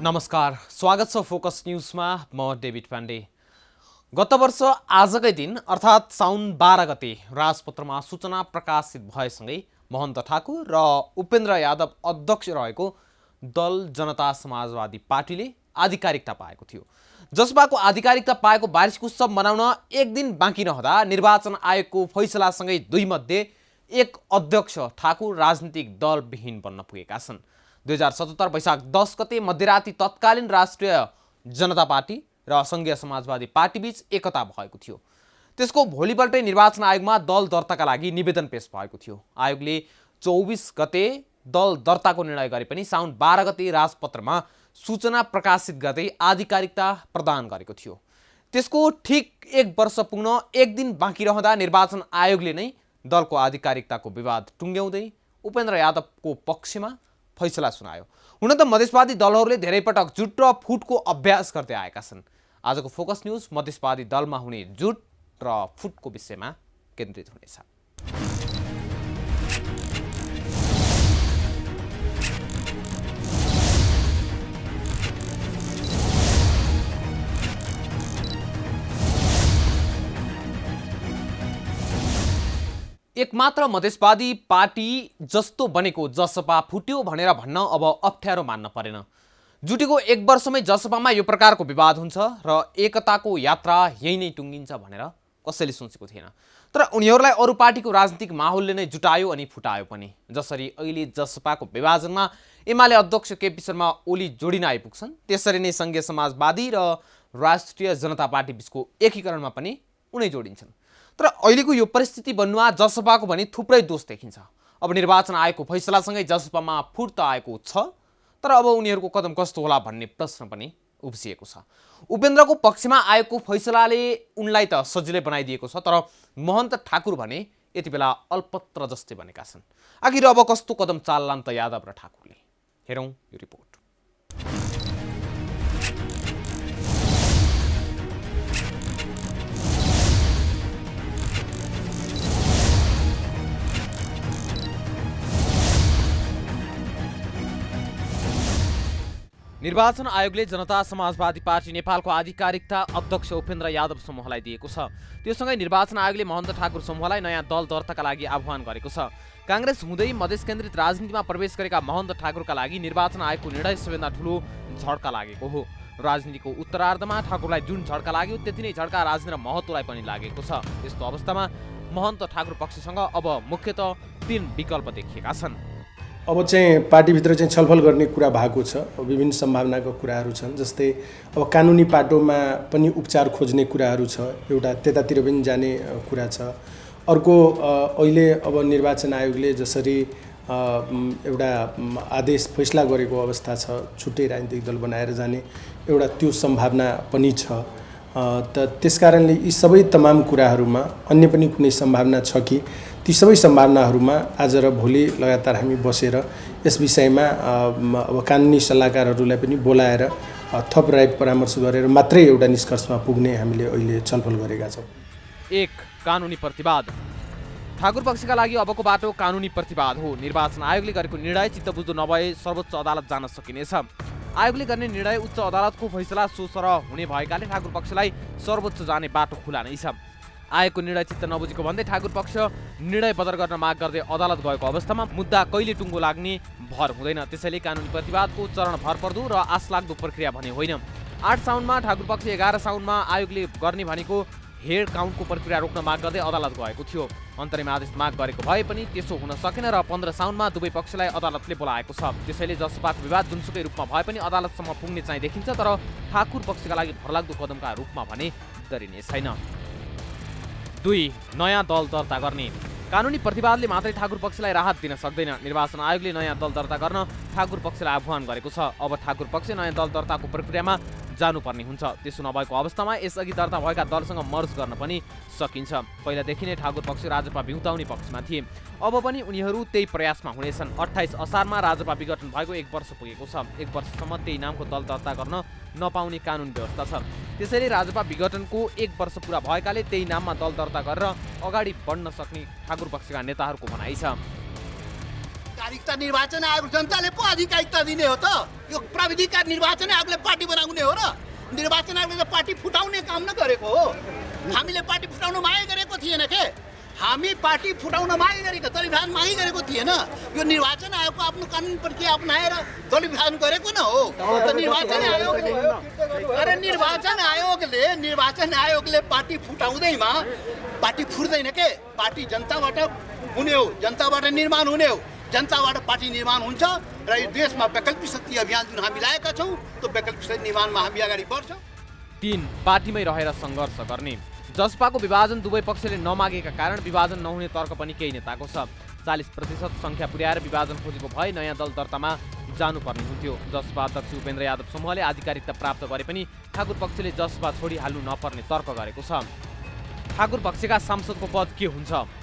नमस्कार, स्वागत छ फोकस न्यूजमा। म डेभिड पाण्डे। गत वर्ष आजकै दिन अर्थात् साउन 12 गते राजपत्रमा सूचना प्रकाशित भएसँगै महन्त ठाकुर र उपेन्द्र यादव अध्यक्ष रहेको दल जनता समाजवादी पार्टीले आधिकारिकता पाएको थियो। जसपाको आधिकारिकता पाएको वार्षिक उत्सव मनाउन एक दिन बाँकी रहँदा निर्वाचन आयोगको फैसलासँगै दुई मध्ये एक अध्यक्ष ठाकुर राजनीतिक दल विहीन बन्न पुगेका छन्। 2077 वैशाख 10 गते मध्यराति तत्कालीन राष्ट्रिय जनता पार्टी र संघीय समाजवादी पार्टी बीच एकता भएको थियो। त्यसको भोलिपल्टै निर्वाचन आयोगमा दल दर्ताका लागि निवेदन पेश भएको थियो। आयोगले 24 गते दल दर्ताको निर्णय गरे पनि साउन 12 गते राजपत्रमा सूचना प्रकाशित गर्दै आधिकारिकता प्रदान गरेको थियो। त्यसको ठिक एक वर्ष पुग्न एक दिन बाँकी रहँदा निर्वाचन आयोगले नै दलको आधिकारिकताको विवाद टुङ्ग्याउँदै उपेन्द्र यादवको पक्षमा फैसला सुनायो। हुन त मधेसवादी दलहरूले धेरै पटक जुट र फुटको अभ्यास गर्दै आएका छन्। आजको फोकस न्यूज मधेसवादी दलमा हुने जुट र फुटको विषयमा केन्द्रित हुनेछ। एकमात्र मधेसवादी पार्टी जस्तो बनेको जसपा फुट्यो भनेर भन्न अब अप्ठ्यारो मान्न परेन। जुटेको एक वर्षमै जसपामा यो प्रकारको विवाद हुन्छ र एकताको यात्रा यही नै टुङ्गिन्छ भनेर कसैले सोचेको थिएन। तर उनीहरूलाई अरू पार्टीको राजनीतिक माहौलले नै जुटायो अनि फुटायो पनि। जसरी अहिले जसपाको विभाजनमा एमाले अध्यक्ष केपी शर्मा ओली जोडिन आइपुग्छन्, त्यसरी नै संघीय समाजवादी र राष्ट्रिय जनता पार्टी बीचको एकीकरणमा पनि उनै जोडिन्छन्। तर अहिलेको यो परिस्थिति बन्नुमा जसपाको भने थुप्रै दोष देखिन्छ। अब निर्वाचन आयोगको फैसलासँगै जसपामा फुट त आएको छ, तर अब उनीहरूको कदम कस्तो होला भन्ने प्रश्न पनि उब्जिएको छ। उपेन्द्रको पक्षमा आयोगको फैसलाले उनलाई त सजिलै बनाइदिएको छ, तर महन्त ठाकुर भने यति बेला अल्पत्र जस्तै बनेका छन्। आखिर अब कस्तो कदम चाल्लान् त यादव र ठाकुरले? हेरौँ यो रिपोर्ट। निर्वाचन आयोगले जनता समाजवादी पार्टी नेपालको आधिकारिकता अध्यक्ष उपेन्द्र यादव समूहलाई दिएको छ। त्योसँगै निर्वाचन आयोगले महन्त ठाकुर समूहलाई नयाँ दल दर्ताका लागि आह्वान गरेको छ। काङ्ग्रेस हुँदै मधेस केन्द्रित राजनीतिमा प्रवेश गरेका महन्त ठाकुरका लागि निर्वाचन आयोगको निर्णय सबैभन्दा ठुलो झड्का लागेको हो। राजनीतिको उत्तरार्धमा ठाकुरलाई जुन झड्का लाग्यो त्यति नै झड्का राजनीति र महत्त्वलाई पनि लागेको छ। यस्तो अवस्थामा महन्त ठाकुर पक्षसँग अब मुख्यतः 3 विकल्प देखिएका छन्। अब चाहिँ पार्टीभित्र चाहिँ छलफल गर्ने कुरा भएको छ। विभिन्न सम्भावनाका कुराहरू छन्, जस्तै अब कानुनी पाटोमा पनि उपचार खोज्ने कुराहरू छ। एउटा त्यतातिर पनि जाने कुरा छ। अर्को अहिले अब निर्वाचन आयोगले जसरी एउटा आदेश फैसला गरेको अवस्था छ, छुट्टै राजनीतिक दल बनाएर जाने एउटा त्यो सम्भावना पनि छ। त त्यसकारणले यी सबै तमाम कुराहरूमा अन्य पनि कुनै सम्भावना छ कि ती सबै सम्भावनाहरूमा आज र भोलि लगातार हामी बसेर यस विषयमा अब कानुनी सल्लाहकारहरूलाई पनि बोलाएर थप राय परामर्श गरेर मात्रै एउटा निष्कर्षमा पुग्ने हामीले अहिले छलफल गरेका छौँ। 1. कानुनी प्रतिवाद। ठाकुर पक्षका लागि अबको बाटो कानुनी प्रतिवाद हो। निर्वाचन आयोगले गरेको निर्णय चित्तबुझ्दो नभए सर्वोच्च अदालत जान सकिनेछ। आयोगले गर्ने निर्णय उच्च अदालतको फैसला सोसरह हुने भएकाले ठाकुर पक्षलाई सर्वोच्च जाने बाटो खुला नै छ। आयोगको निर्णय चित्त नबुझेको भन्दै ठाकुर पक्ष निर्णय बदल गर्न माग गर्दै अदालत गएको अवस्थामा मुद्दा कहिले टुङ्गो लाग्ने भर हुँदैन। त्यसैले कानुनी प्रतिवादको चरण भरपर्दो र आशलाग्दो प्रक्रिया भने होइन। 8 साउनमा ठाकुर पक्ष 11 साउनमा आयोगले गर्ने भनेको हेड काउन्टको प्रक्रिया रोक्न माग गर्दै अदालत गएको थियो। अन्तरिम आदेश माग गरेको भए पनि त्यसो हुन सकेन र 15 साउनमा दुवै पक्षलाई अदालतले बोलाएको छ। त्यसैले जसपाको विवाद जुनसुकै रूपमा भए पनि अदालतसम्म पुग्ने चाहिँ देखिन्छ, तर ठाकुर पक्षका लागि भरलाग्दो कदमका रूपमा भने दरिने छैन। 2. नयाँ दल दर्ता गर्ने। कानुनी प्रतिवादले मात्रै ठाकुर पक्षलाई राहत दिन सक्दैन। निर्वाचन आयोगले नयाँ दल दर्ता गर्न ठाकुर पक्षलाई आह्वान गरेको छ। अब ठाकुर पक्ष नयाँ दल दर्ताको प्रक्रियामा जानुपर्ने हुन्छ। त्यसो नभएको अवस्थामा यसअघि दर्ता भएका दलसँग मर्ज गर्न पनि सकिन्छ। पहिलादेखि नै ठाकुर पक्ष राजपा बिउताउने पक्षमा थिए। अब पनि उनीहरू त्यही प्रयासमा हुनेछन्। 28 असारमा राजपा विघटन भएको 1 वर्ष पुगेको छ। 1 वर्षसम्म त्यही नामको दल दर्ता गर्न नपाउने कानुन व्यवस्था छ। त्यसैले राजपा विघटनको 1 वर्ष पुरा भएकाले त्यही नाममा दल दर्ता गरेर अगाडि बढ्न सक्ने ठाकुर पक्षका नेताहरूको भनाइ छ। आधिकारिकता निर्वाचन आयोग जनताले पो आधिकारिकता दिने हो त। यो प्राविधिक निर्वाचन आयोगले पार्टी बनाउने हो र? निर्वाचन आयोगले पार्टी फुटाउने काम नगरेको हो। हामीले पार्टी फुटाउन मागे गरेको थिएन के? हामी पार्टी फुटाउन मागे गरेको, दल विभाजन मागे गरेको थिएन। यो निर्वाचन आयोगको आफ्नो कानुन प्रक्रिया अपनाएर दल विभाजन गरेको न हो। त निर्वाचन आयोगले पार्टी फुटाउँदैमा पार्टी फुट्दैन के? पार्टी जनताबाट हुने हो, जनताबाट निर्माण हुने हो। जनताबाट पार्टी निर्माण हुन्छ र यो देशमा वैकल्पिक शक्ति अभियान जुन हामी लागेका छौँ त्यो वैकल्पिक शक्ति निर्माणमा हामी अगाडि बढ्छौँ। 3 पार्टीमै रहेर सङ्घर्ष गर्ने। जसपाको विभाजन दुवै पक्षले नमागेका कारण विभाजन नहुने तर्क पनि केही नेताको छ। 40% सङ्ख्या पुर्याएर विभाजन खोजेको भए नयाँ दल दर्तामा जानुपर्ने हुन्थ्यो। जसपा अध्यक्ष उपेन्द्र यादव समूहले आधिकारिकता प्राप्त गरे पनि ठाकुर पक्षले जसपा छोडिहाल्नु नपर्ने तर्क गरेको छ। ठाकुर पक्षका सांसदको पद के हुन्छ?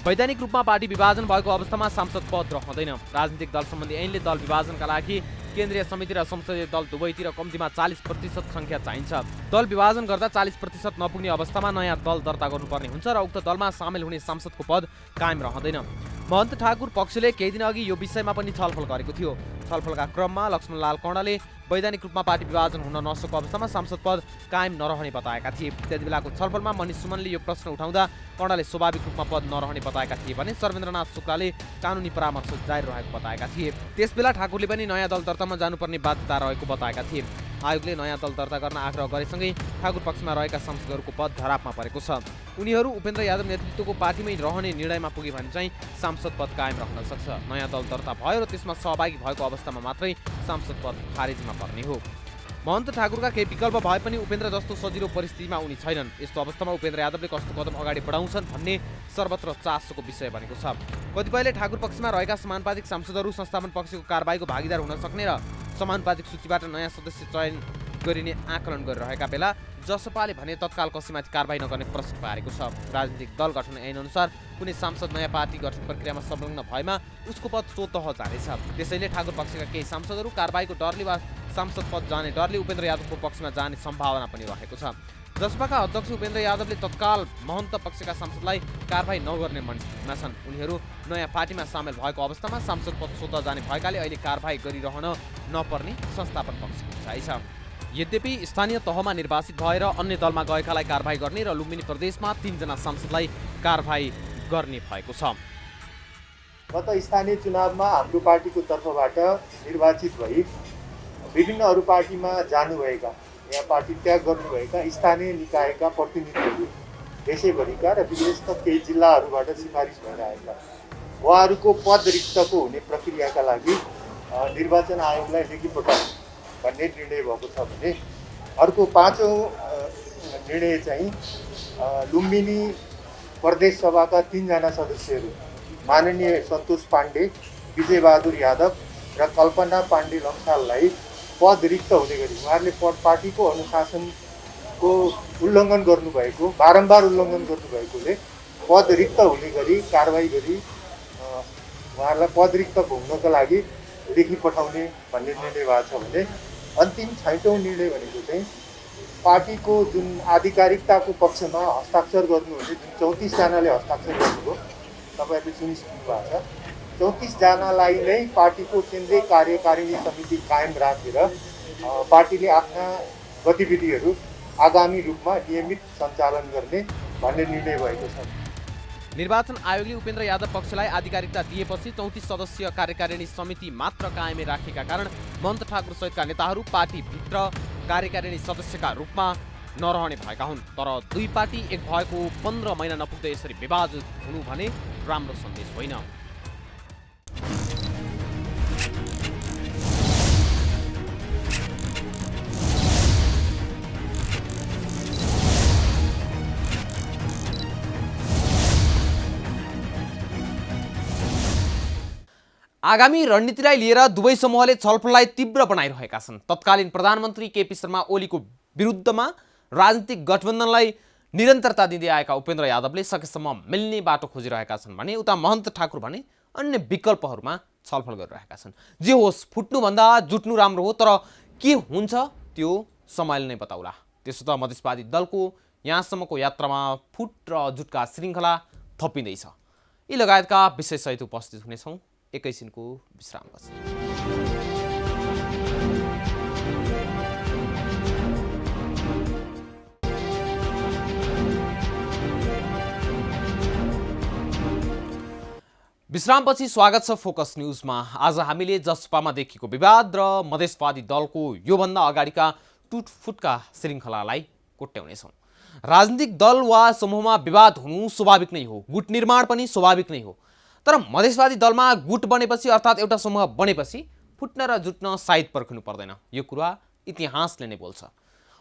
वैधानिक रूपमा पार्टी विभाजन भएको अवस्थामा सांसद पद रहँदैन। राजनीतिक दल सम्बन्धी ऐनले दल विभाजनका लागि केन्द्रीय समिति र संसदीय दल दुवैतिर कम्तीमा 40% सङ्ख्या चाहिन्छ। दल विभाजन गर्दा 40% नपुग्ने अवस्थामा नयाँ दल दर्ता गर्नुपर्ने हुन्छ र उक्त दलमा सामेल हुने सांसदको पद कायम रहँदैन। महन्त ठाकुर पक्षले केही दिन अघि यो विषयमा पनि छलफल गरेको थियो। छलफलका क्रममा लक्ष्मणलाल कौडाले वैधानिक रूपमा पार्टी विभाजन हुन नसकेको अवस्थामा सांसद पद कायम नरहने बताएका थिए। त्यति बेलाको छलफलमा मनिष सुमनले यो प्रश्न उठाउँदा कौडाले स्वाभाविक रूपमा पद नरहने बताएका थिए भने सर्वेन्द्रनाथ शुक्लाले कानुनी परामर्श जारी रहेको बताएका थिए। त्यसबेला ठाकुरले पनि नयाँ दल दर्तामा जानुपर्ने बाध्यता रहेको बताएका थिए। आयोगले नयाँ दल दर्ता गर्न आग्रह गरेसँगै ठाकुर पक्षमा रहेका सांसदहरूको पद धरापमा परेको छ। उनीहरू उपेन्द्र यादव नेतृत्वको पार्टीमै रहने निर्णयमा पुगे भने चाहिँ सांसद पद कायम रहन सक्छ। नयाँ दल दर्ता भयो र त्यसमा सहभागी भएको अवस्थामा मात्रै सांसद पद खारेजमा पर्ने हो। महन्त ठाकुरका केही विकल्प भए पनि उपेन्द्र जस्तो सजिलो परिस्थितिमा उनी छैनन्। यस्तो अवस्थामा उपेन्द्र यादवले कस्तो कदम अगाडि बढाउँछन् भन्ने सर्वत्र चासोको विषय बनेको छ। कतिपयले ठाकुर पक्षमा रहेका समानुपातिक सांसदहरू संस्थापन पक्षको कारबाहीको भागीदार हुन सक्ने र समानुपातिक सूचीबाट नयाँ सदस्य चयन गरिने आकलन गरिरहेका बेला जसपाले भने तत्काल कसैमाथि कारबाही नगर्ने प्रश्न पारेको छ। राजनीतिक दल गठन ऐनअनुसार कुनै सांसद नयाँ पार्टी गठन प्रक्रियामा संलग्न भएमा उसको पद स्वतः जानेछ। त्यसैले ठाकुर पक्षका केही सांसदहरू कारबाहीको डरले वा सांसद पद जाने डरले उपेन्द्र यादवको पक्षमा जाने सम्भावना पनि रहेको छ। जसपाका अध्यक्ष उपेन्द्र यादवले तत्काल महन्त पक्षका सांसदलाई कारबाही नगर्ने मनस्थितिमा छन्। उनीहरू नयाँ पार्टीमा सामेल भएको अवस्थामा सांसद पद स्वतः जाने भएकाले अहिले कारबाही गरिरहन नपर्ने संस्थापन पक्षको भनाइ छ। यद्यपि स्थानीय तहमा निर्वाचित भएर अन्य दलमा गएकालाई कारबाही गर्ने र लुम्बिनी प्रदेशमा 3 जना सांसदलाई कारबाही गर्ने भएको छ। गत स्थानीय चुनावमा हाम्रो पार्टीको तर्फबाट निर्वाचित भई विभिन्न अरू पार्टीमा जानुभएका या पार्टी त्याग गर्नुभएका स्थानीय निकायका प्रतिनिधिहरू देशैभरिका र विशेषत केही जिल्लाहरूबाट सिफारिस भएर आएका उहाँहरूको पद रिक्तको हुने प्रक्रियाका लागि निर्वाचन आयोगलाई लेखी पठाउने भन्ने निर्णय भएको छ भने अर्को 5औं निर्णय चाहिँ लुम्बिनी प्रदेश सभाका 3 जना सदस्यहरू माननीय सन्तोष पाण्डे, विजयबहादुर यादव र कल्पना पाण्डे लम्साललाई पद रिक्त हुने गरी उहाँहरूले पार्टीको अनुशासनको उल्लङ्घन गर्नुभएको, बारम्बार उल्लङ्घन गर्नुभएकोले पद रिक्त हुने गरी कारबाही गरी उहाँहरूलाई पद रिक्त भोग्नका लागि लेखी पठाउने भन्ने निर्णय भएको छ भने अन्तिम 6औं निर्णय भनेको चाहिँ पार्टीको जुन आधिकारिकताको पक्षमा हस्ताक्षर गर्नुहुने जुन 34 जनाले हस्ताक्षर गर्नुभयो तपाईँहरूले सुनिसक्नु भएको छ। 34 जनालाई नै पार्टीको केन्द्रीय कार्यकारिणी समिति कायम राखेर पार्टीले आफ्ना गतिविधिहरू आगामी रूपमा नियमित सञ्चालन गर्ने भन्ने निर्णय भएको छ। निर्वाचन आयोगले उपेन्द्र यादव पक्षलाई आधिकारिकता दिएपछि 34 सदस्यीय कार्यकारिणी समिति मात्र कायमै राखेका कारण महन्त ठाकुर सहितका नेताहरू पार्टीभित्र कार्यकारिणी सदस्यका रूपमा नरहने भएका हुन्। तर दुई पार्टी एक भएको 15 महिना नपुग्दै यसरी विभाजित हुनु भने राम्रो सन्देश होइन। आगामी रणनीतिलाई लिएर दुवै समूहले छलफललाई तीव्र बनाइरहेका छन्। तत्कालीन प्रधानमन्त्री केपी शर्मा ओलीको विरुद्धमा राजनीतिक गठबन्धनलाई निरन्तरता दिँदै आएका उपेन्द्र यादवले सकेसम्म मिल्ने बाटो खोजिरहेका छन् भने उता महन्त ठाकुर भने अन्य विकल्पहरूमा छलफल गरिरहेका छन्। जे होस्, फुट्नुभन्दा जुट्नु राम्रो हो, तर के हुन्छ त्यो समयले नै बताउला। त्यसो त मधेसवादी दलको यहाँसम्मको यात्रामा फुट र जुटका श्रृङ्खला थपिँदैछ। यी लगायतका विषयसहित उपस्थित हुनेछौँ। एकैछिनको विश्रामपछि। विश्रामपछि स्वागत छ फोकस न्यूजमा। आज हामीले जसपामा देखिएको विवाद र मधेसवादी दलको योभन्दा अगाडिका टुटफुटका श्रृङ्खलालाई कोट्याउनेछौँ। राजनीतिक दल वा समूहमा विवाद हुनु स्वाभाविक नै हो, गुट निर्माण पनि स्वाभाविक नै हो। तर मधेसवादी दलमा गुट बनेपछि अर्थात् एउटा समूह बनेपछि फुट्न र जुट्न सायद पर्खिनु पर्दैन। यो कुरा इतिहासले नै बोल्छ।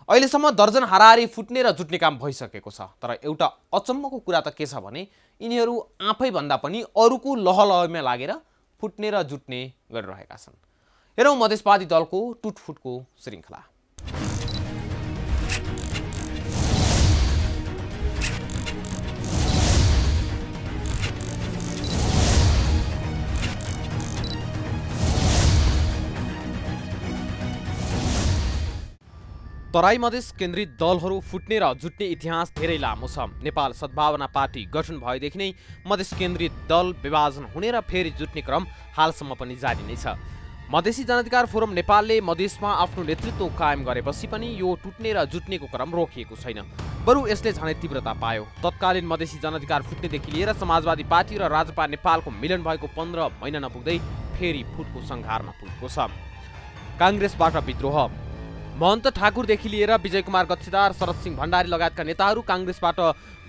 अहिलेसम्म दर्जन हाराहारी फुट्ने र जुट्ने काम भइसकेको छ। तर एउटा अचम्मको कुरा त के छ भने यिनीहरू आफैभन्दा पनि अरूको लहलहमा लागेर फुट्ने र जुट्ने गरिरहेका छन्। हेरौँ मधेसवादी दलको टुटफुटको श्रृङ्खला। तराई मधेस केन्द्रित दलहरू फुट्ने र जुट्ने इतिहास धेरै लामो छ। नेपाल सद्भावना पार्टी गठन भएदेखि नै मधेस केन्द्रित दल विभाजन हुने र फेरि जुट्ने क्रम हालसम्म पनि जारी नै छ। मधेसी जनाधिकार फोरम नेपालले मधेसमा आफ्नो नेतृत्व कायम गरेपछि पनि यो टुट्ने र जुट्नेको क्रम रोकिएको छैन, बरु यसले झनै तीव्रता पायो। तत्कालीन मधेसी जनाधिकार फुट्नेदेखि लिएर समाजवादी पार्टी र राजपा नेपालको मिलन भएको 15 महिना नपुग्दै फेरि फुटको सङ्घारमा पुगेको छ। काङ्ग्रेसबाट विद्रोह। महन्त ठाकुरदेखि लिएर विजय कुमार गच्छेदार, शरद सिंह भण्डारी लगायतका नेताहरू काङ्ग्रेसबाट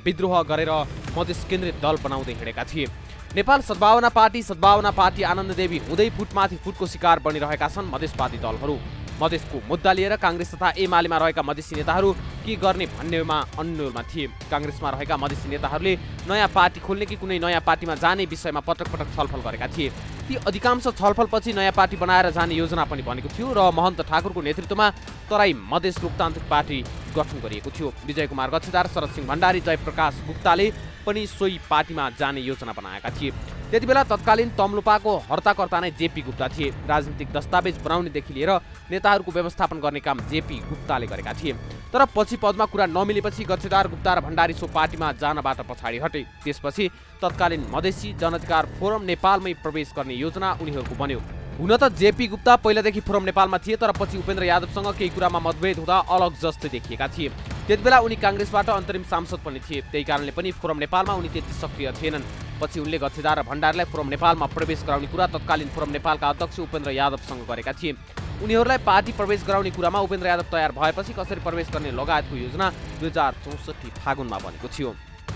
विद्रोह गरेर मधेस केन्द्रित दल बनाउँदै हिँडेका थिए। नेपाल सद्भावना पार्टी आनन्ददेवी हुँदै फुटमाथि फुटको शिकार बनिरहेका छन् मधेसवादी दलहरू। मधेसको मुद्दा लिएर काङ्ग्रेस तथा एमालेमा रहेका मधेसी नेताहरू के गर्ने भन्नेमा अन्यलमा थिए। काङ्ग्रेसमा रहेका मधेसी नेताहरूले नयाँ पार्टी खोल्ने कि कुनै नयाँ पार्टीमा जाने विषयमा पटक पटक छलफल गरेका थिए। ती अधिकांश छलफलपछि नयाँ पार्टी बनाएर जाने योजना पनि बनेको थियो र महन्त ठाकुरको नेतृत्वमा तराई मधेस लोकतान्त्रिक पार्टी गठन गरिएको थियो। विजय कुमार गच्छेदार, शरद सिंह भण्डारी, जयप्रकाश गुप्ताले पनि सोही पार्टीमा जाने योजना बनाएका थिए। त्यति बेला तत्कालीन तम्लुपाको हर्ताकर्ता नै जेपी गुप्ता थिए। राजनीतिक दस्तावेज बनाउनेदेखि लिएर नेताहरूको व्यवस्थापन गर्ने काम जेपी गुप्ताले गरेका थिए। तर पछि पदमा कुरा नमिलेपछि गच्छेदार, गुप्ता र भण्डारी सो पार्टीमा जानबाट पछाडि हटे। त्यसपछि तत्कालीन मधेसी जनाधिकार फोरम नेपालमै प्रवेश गर्ने योजना उनीहरूको बन्यो। हुन त जेपी गुप्ता पहिलादेखि फोरम नेपालमा थिए, तर पछि उपेन्द्र यादवसँग केही कुरामा मतभेद हुँदा अलग जस्तै देखिएका थिए। त्यतिबेला उनी काङ्ग्रेसबाट अन्तरिम सांसद पनि थिए। त्यही कारणले पनि फोरम नेपालमा उनी त्यति सक्रिय थिएनन्। पछि उनले गच्छेदार र भण्डारीलाई फोरम नेपालमा प्रवेश गराउने कुरा तत्कालीन फोरम नेपालका अध्यक्ष उपेन्द्र यादवसँग गरेका थिए। उनीहरूलाई पार्टी प्रवेश गराउने कुरामा उपेन्द्र यादव तयार भएपछि कसरी प्रवेश गर्ने लगायतको योजना 2064 फागुनमा बनेको थियो।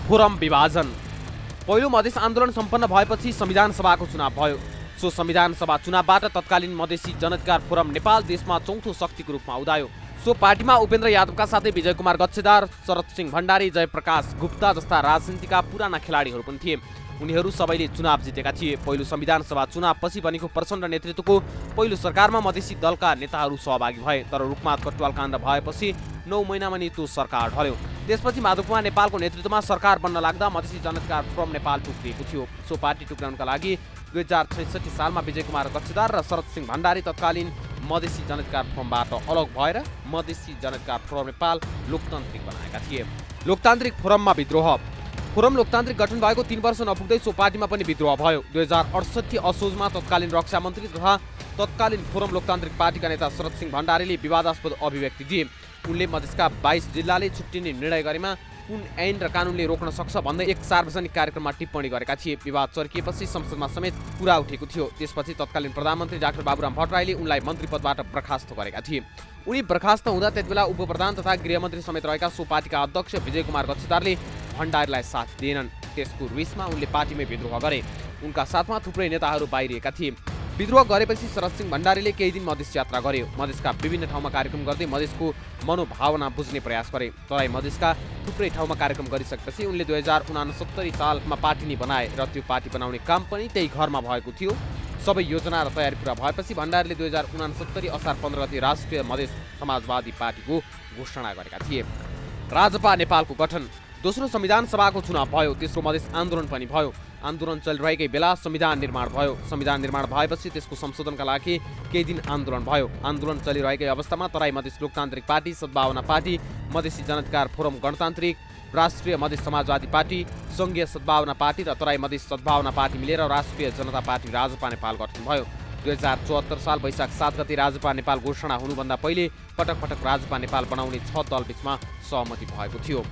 फोरम विभाजन। पहिलो मधेस आन्दोलन सम्पन्न भएपछि संविधान सभाको चुनाव भयो। सो संविधान सभा चुनावबाट तत्कालीन मधेसी जनाधिकार फोरम नेपाल देशमा चौथो शक्तिको रूपमा उदायो। सो पार्टीमा उपेन्द्र यादवका साथै विजय कुमार गच्छेदार, शरद सिंह भण्डारी, जयप्रकाश गुप्ता जस्ता राजनीतिका पुराना खेलाडीहरू पनि थिए। उनीहरू सबैले चुनाव जितेका थिए। पहिलो संविधान सभा चुनावपछि बनेको प्रचण्ड नेतृत्वको पहिलो सरकारमा मधेसी दलका नेताहरू सहभागी भए। तर रुखमाथ कटुवाल काण्ड भएपछि 9 महिनामा नि त्यो सरकार ढल्यो। त्यसपछि माधव कुमार नेपालको नेतृत्वमा सरकार बन्न लाग्दा मधेसी जनाधिकार फोरम नेपाल टुक्रिएको थियो। सो पार्टी टुक्राउनका लागि 2066 सालमा विजय कुमार गच्छेदार र शरद सिंह भण्डारी तत्कालीन मधेसी जनाधिकार फोरमबाट अलग भएर मधेसी जनाधिकार फोरम नेपाल लोकतान्त्रिक बनाएका थिए। लोकतान्त्रिक फोरममा विद्रोह। फोरम लोकतान्त्रिक गठन भएको 3 वर्ष नपुग्दै सो पार्टीमा पनि विद्रोह भयो। 2068 असोजमा तत्कालीन रक्षा मन्त्री तथा तत्कालीन फोरम लोकतान्त्रिक पार्टीका नेता शरद सिंह भण्डारीले विवादास्पद अभिव्यक्ति दिए। उनले मधेसका 22 जिल्लाले छुट्टिने निर्णय गरेमा कुन ऐन र कानुनले रोक्न सक्छ भन्दै एक सार्वजनिक कार्यक्रममा टिप्पणी गरेका थिए। विवाद चर्किएपछि संसदमा समेत कुरा उठेको थियो। त्यसपछि तत्कालीन प्रधानमन्त्री डाक्टर बाबुराम भट्टराईले उनलाई मन्त्री पदबाट बर्खास्त गरेका थिए। उनी बर्खास्त हुँदा त्यतिबेला उपप्रधान तथा गृहमन्त्री समेत रहेका सो पार्टीका अध्यक्ष विजय कुमार गच्छेदारले भण्डारीलाई साथ दिएनन्। त्यसको रिसमा उनले पार्टीमै विद्रोह गरे। उनका साथमा थुप्रै नेताहरू बाहिरिएका थिए। विद्रोह गरेपछि शरद सिंह भण्डारीले केही दिन मधेस यात्रा गर्यो। मधेसका विभिन्न ठाउँमा कार्यक्रम गर्दै मधेसको मनोभावना बुझ्ने प्रयास गरे। तराई मधेसका थुप्रै ठाउँमा कार्यक्रम गरिसकेपछि उनले 2069 सालमा पार्टी नै बनाए र त्यो पार्टी बनाउने काम पनि त्यही घरमा भएको थियो। सबै योजना र तयारी पुरा भएपछि भण्डारीले 2069 असार 15 गते राष्ट्रिय मधेस समाजवादी पार्टीको घोषणा गरेका थिए। राजपा नेपालको गठन। दोस्रो संविधान सभाको चुनाव भयो। तेस्रो मधेस आन्दोलन पनि भयो। आन्दोलन चलिरहेकै बेला संविधान निर्माण भयो। संविधान निर्माण भएपछि त्यसको संशोधनका लागि केही दिन आन्दोलन भयो। आन्दोलन चलिरहेकै अवस्थामा तराई मधेस लोकतान्त्रिक पार्टी, सद्भावना पार्टी, मधेसी जनाधिकार फोरम गणतान्त्रिक, राष्ट्रिय मधेस समाजवादी पार्टी, सङ्घीय सद्भावना पार्टी र तराई मधेस सद्भावना पार्टी मिलेर राष्ट्रिय जनता पार्टी राजपा नेपाल गठन भयो। 2074 साल वैशाख 7 गते राजपा नेपाल घोषणा हुनुभन्दा पहिले पटक पटक राजपा नेपाल बनाउने 6 दल बीचमा सहमति भएको थियो।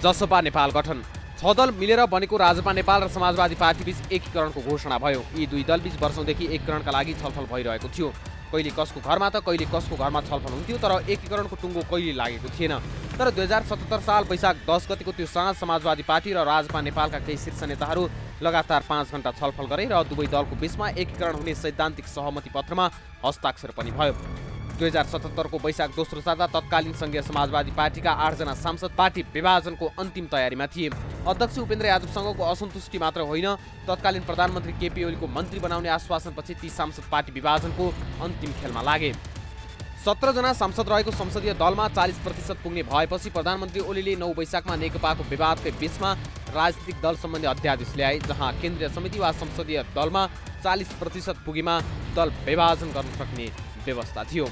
जसपा नेपाल गठन। 6 छ दल मिलेर बनेको राजपा नेपाल र समाजवादी पार्टीबीच एकीकरणको घोषणा भयो। यी दुई दलबीच वर्षौंदेखि एकीकरणका लागि छलफल भइरहेको थियो। कहिले कसको घरमा त कहिले कसको घरमा छलफल हुन्थ्यो, तर एकीकरणको टुङ्गो कहिले लागेको थिएन। तर 2077 साल वैशाख 10 गतिको त्यो साँझ समाजवादी पार्टी र राजपा नेपालका केही शीर्ष नेताहरू लगातार 5 घण्टा छलफल गरे र दुवै दलको बीचमा एकीकरण हुने सैद्धान्तिक सहमति पत्रमा हस्ताक्षर पनि भयो। 2077 को वैशाख 2 साता तत्कालीन संघीय समाजवादी पार्टीका 8 जना सांसद पार्टी विभाजनको अन्तिम तयारीमा थिए। अध्यक्ष उपेन्द्र यादवसँगको असन्तुष्टि मात्र होइन, तत्कालीन प्रधानमन्त्री केपी ओलीको मन्त्री बनाउने आश्वासनपछि ती सांसद पार्टी विभाजनको अन्तिम खेलमा लागे। 17 जना सांसद रहेको संसदीय दलमा 40% पुग्ने भएपछि प्रधानमन्त्री ओलीले 9 वैशाखमा नेकपाको विवादकै बीचमा राजनीतिक दल सम्बन्धी अध्यादेश ल्याए, जहाँ केन्द्रीय समिति वा संसदीय दलमा 40% पुगेमा दल विभाजन गर्न सक्ने व्यवस्था थियो।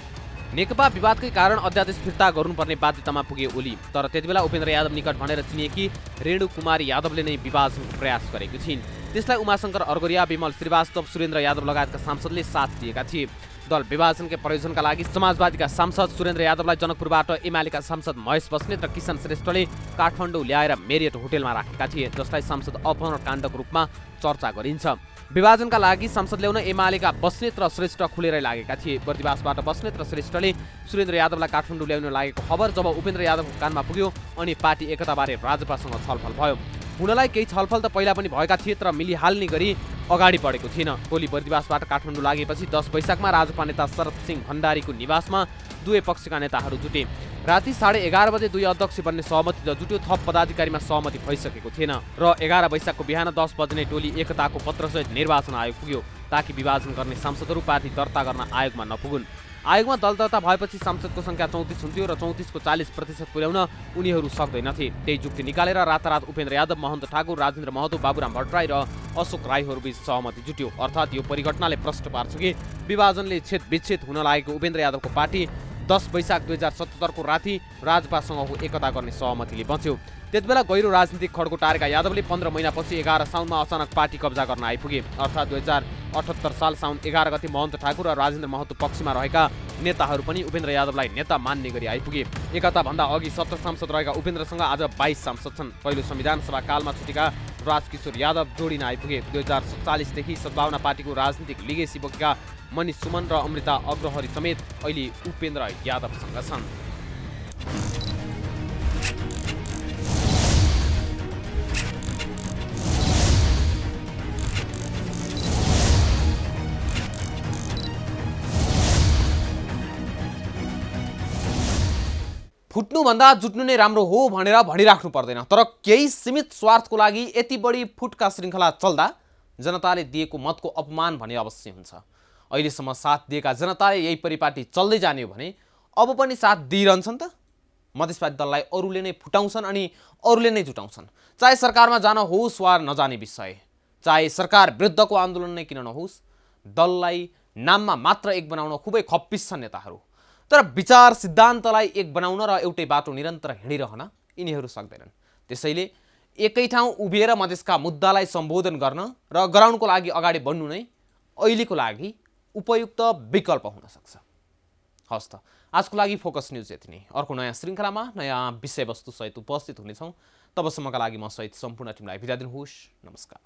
नेकपा विवादकै कारण अध्यादेश फिर्ता गर्नुपर्ने बाध्यतामा पुगे ओली, तर त्यतिबेला उपेन्द्र यादव निकट भनेर चिनिएकी रेणु कुमारी यादवले नै विभाजनको प्रयास गरेकी थिइन्। त्यसलाई उमाशंकर अर्गोरिया, विमल श्रीवास्तव, सुरेन्द्र यादव लगायतका सांसदले साथ दिएका थिए। दल विभाजनकै प्रयोजनका लागि समाजवादीका सांसद सुरेन्द्र यादवलाई जनकपुरबाट एमालेका सांसद महेश बस्नेत र किशन श्रेष्ठले काठमाडौँ ल्याएर मेरियट होटेलमा राखेका थिए, जसलाई सांसद अपहरण काण्डको रूपमा चर्चा गरिन्छ। विभाजनका लागि सांसद ल्याउन एमालेका बस्नेत र श्रेष्ठ खुलेरै लागेका थिए। बर्दिवासबाट बस्नेत र श्रेष्ठले सुरेन्द्र यादवलाई काठमाडौँ ल्याउन लागेको खबर जब उपेन्द्र यादवको कानमा पुग्यो अनि पार्टी एकताबारे राजपासँग छलफल भयो। हुनलाई केही छलफल त पहिला पनि भएका थिए, तर मिलिहाल्ने गरी अगाडि बढेको थिएन। टोली बर्दिवासबाट काठमाडौँ लागेपछि 10 वैशाखमा राजपा नेता शरद सिंह भण्डारीको निवासमा दुवै पक्षका नेताहरू जुटे। राति 11:30 बजे दुई अध्यक्ष बन्ने सहमति त जुट्यो, थप पदाधिकारीमा सहमति भइसकेको थिएन र 11 वैशाखको बिहान 10 बजे नै टोली एकताको पत्रसहित निर्वाचन आयोग पुग्यो, ताकि विभाजन गर्ने सांसदहरू पार्टी दर्ता गर्न आयोगमा नपुगुन्। आयोगमा दल दर्ता भएपछि सांसदको संख्या 34 हुन्थ्यो र 34 को 40% पुर्याउन उनीहरू सक्दैनथे। त्यही जुक्ति निकालेर रातारात उपेन्द्र यादव, महन्त ठाकुर, राजेन्द्र महतो, बाबुराम भट्टराई र अशोक राईहरूबीच सहमति जुट्यो। अर्थात् यो परिघटनाले प्रश्न पार्छ कि विभाजनले छेदविच्छेद हुन लागेको उपेन्द्र यादवको पार्टी 10 वैशाख 2077 को राति राजपासँगको एकता गर्ने सहमतिले बच्यो। त्यतिबेला गहिरो राजनीतिक खड्को टारेका यादवले 15 महिनापछि 11 साउनमा अचानक पार्टी कब्जा गर्न आइपुगे। अर्थात् 2078 साल साउन 11 गते महन्त ठाकुर र राजेन्द्र महतो पक्षमा रहेका नेताहरू पनि उपेन्द्र यादवलाई नेता मान्ने गरी आइपुगे। एकताभन्दा अघि 17 सांसद रहेका उपेन्द्रसँग आज 22 सांसद छन्। पहिलो संविधान सभा कालमा छुटेका राजकिशोर यादव जोडिन आइपुगे। 2047 देखि सद्भावना पार्टीको राजनीतिक लिगेसी बोकेका मनिष सुमन र अमृता अग्रहरी समेत अहिले उपेन्द्र यादवसँग छन्। फुट्नुभन्दा जुट्नु नै राम्रो हो भनेर भनिराख्नु पर्दैन, तर केही सीमित स्वार्थको लागि यति बढी फुटका श्रृङ्खला चल्दा जनताले दिएको मतको अपमान भने अवश्य हुन्छ। अहिलेसम्म साथ दिएका जनताले यही परिपाटी चल्दै जाने हो भने अब पनि साथ दिइरहन्छन् त? मधेसवादी दललाई अरूले नै फुटाउँछन् अनि अरूले नै जुटाउँछन्। चाहे सरकारमा जान होस् वा नजाने विषय, चाहे सरकार विरुद्धको आन्दोलन नै किन नहोस्, दललाई नाममा मात्र एक बनाउन खुबै खप्पिस छन् नेताहरू। तर विचार सिद्धान्तलाई एक बनाउन र एउटै बाटो निरन्तर हिँडिरहन यिनीहरू सक्दैनन्। त्यसैले एकै ठाउँ उभिएर मधेसका मुद्दालाई सम्बोधन गर्न र गराउनको लागि अगाडि बढ्नु नै अहिलेको लागि उपयुक्त विकल्प हुन सक्छ। हस् त, आजको लागि फोकस न्युज यति नै। अर्को नयाँ श्रृङ्खलामा नयाँ विषयवस्तुसहित उपस्थित हुनेछौँ। तबसम्मका लागि म सहित सम्पूर्ण टिमलाई बिदा दिनुहोस्। नमस्कार।